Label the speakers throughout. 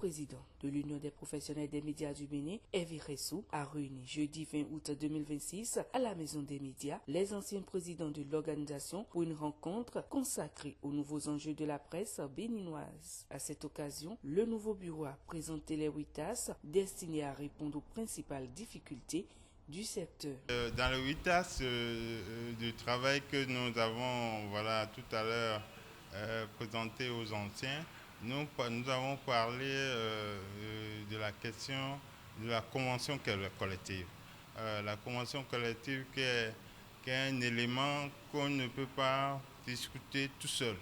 Speaker 1: président de l'Union des professionnels des médias du Bénin, Hervé Ressou, a réuni jeudi 20 août 2026 à la Maison des médias les anciens présidents de l'organisation pour une rencontre consacrée aux nouveaux enjeux de la presse béninoise. À cette occasion, le nouveau bureau a présenté les 8 tasses destinées à répondre aux principales difficultés du secteur.
Speaker 2: Dans le 8 tasses du travail que nous avons tout à l'heure présenté aux anciens, nous avons parlé de la question de la convention collective. La convention collective qui est un élément qu'on ne peut pas discuter tout seul.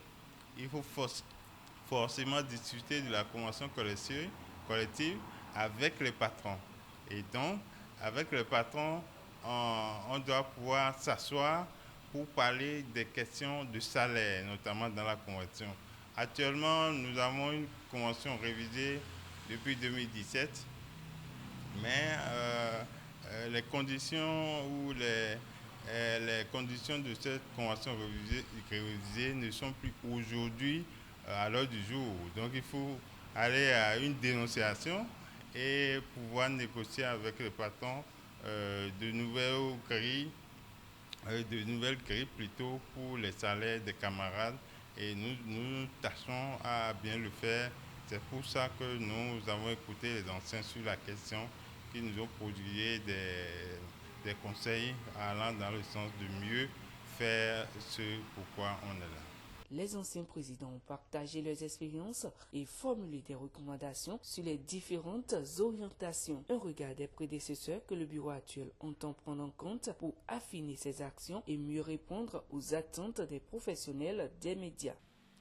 Speaker 2: Il faut forcément discuter de la convention collective avec les patrons. Et donc, avec les patrons, on doit pouvoir s'asseoir pour parler des questions de salaire, notamment dans la convention. Actuellement, nous avons une convention révisée depuis 2017, mais les conditions ou les conditions de cette convention révisée ne sont plus aujourd'hui à l'heure du jour. Donc il faut aller à une dénonciation et pouvoir négocier avec les patrons de nouvelles grilles plutôt pour les salaires des camarades, et nous tâchons à bien le faire. C'est pour ça que nous avons écouté les anciens sur la question, qui nous ont produit des conseils allant dans le sens de mieux faire ce pourquoi on est là.
Speaker 1: Les anciens présidents ont partagé leurs expériences et formulé des recommandations sur les différentes orientations. Un regard des prédécesseurs que le bureau actuel entend prendre en compte pour affiner ses actions et mieux répondre aux attentes des professionnels des médias.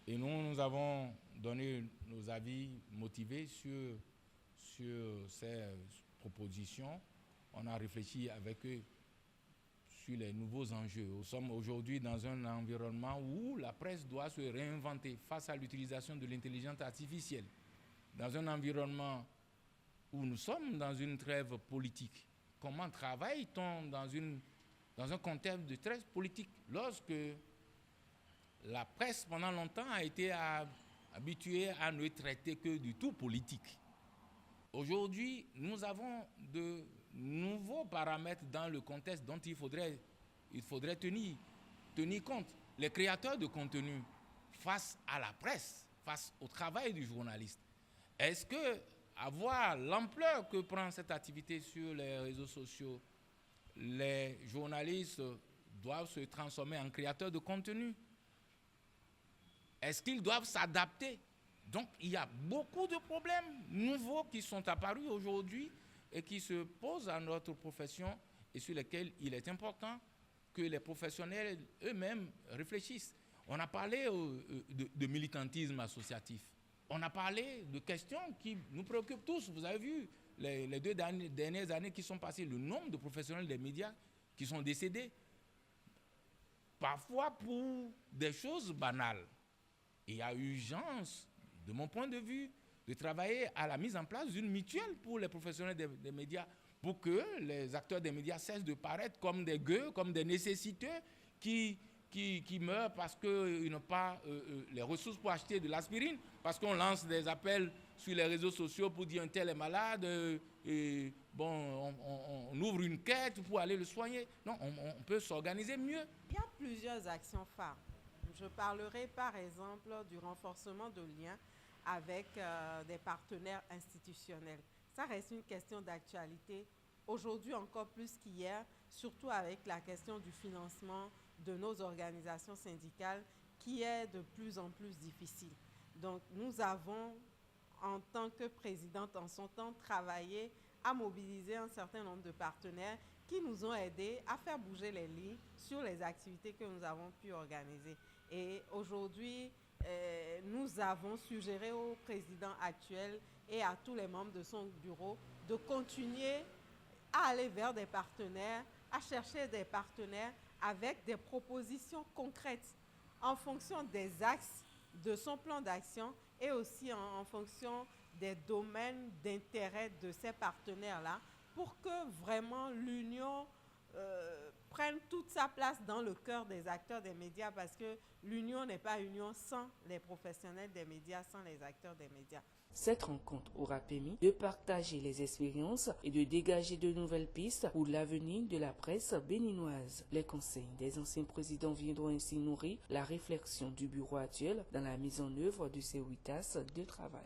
Speaker 3: Et nous avons donné nos avis motivés sur ces propositions. On a réfléchi avec eux sur les nouveaux enjeux. Nous sommes aujourd'hui dans un environnement où la presse doit se réinventer face à l'utilisation de l'intelligence artificielle. Dans un environnement où nous sommes dans une trêve politique. Comment travaille-t-on dans un contexte de trêve politique lorsque la presse pendant longtemps a été habituée à ne traiter que du tout politique? Aujourd'hui, nous avons de nouveaux paramètres dans le contexte dont il faudrait tenir compte. Les créateurs de contenu face à la presse, face au travail du journaliste. Est-ce que, à voir l'ampleur que prend cette activité sur les réseaux sociaux, les journalistes doivent se transformer en créateurs de contenu? Est-ce qu'ils doivent s'adapter? Donc, il y a beaucoup de problèmes nouveaux qui sont apparus aujourd'hui et qui se posent à notre profession et sur lesquels il est important que les professionnels eux-mêmes réfléchissent. On a parlé de militantisme associatif. On a parlé de questions qui nous préoccupent tous. Vous avez vu les 2 dernières années qui sont passées, le nombre de professionnels des médias qui sont décédés. Parfois pour des choses banales. Il y a urgence, de mon point de vue, de travailler à la mise en place d'une mutuelle pour les professionnels des médias, pour que les acteurs des médias cessent de paraître comme des gueux, comme des nécessiteux qui meurent parce qu'ils n'ont pas les ressources pour acheter de l'aspirine, parce qu'on lance des appels sur les réseaux sociaux pour dire un tel est malade, on ouvre une quête pour aller le soigner. Non, on peut s'organiser mieux.
Speaker 4: Il y a plusieurs actions phares. Je parlerai par exemple du renforcement de liens avec des partenaires institutionnels. Ça reste une question d'actualité, aujourd'hui encore plus qu'hier, surtout avec la question du financement de nos organisations syndicales qui est de plus en plus difficile. Donc nous avons, en tant que présidente en son temps, travaillé à mobiliser un certain nombre de partenaires qui nous ont aidés à faire bouger les lignes sur les activités que nous avons pu organiser. Et aujourd'hui, nous avons suggéré au président actuel et à tous les membres de son bureau de continuer à aller vers des partenaires, à chercher des partenaires avec des propositions concrètes en fonction des axes de son plan d'action et aussi en fonction des domaines d'intérêt de ces partenaires-là, pour que vraiment l'Union prenne toute sa place dans le cœur des acteurs des médias, parce que l'Union n'est pas union sans les professionnels des médias, sans les acteurs des médias.
Speaker 1: Cette rencontre aura permis de partager les expériences et de dégager de nouvelles pistes pour l'avenir de la presse béninoise. Les conseils des anciens présidents viendront ainsi nourrir la réflexion du bureau actuel dans la mise en œuvre de ces 8 axes de travail.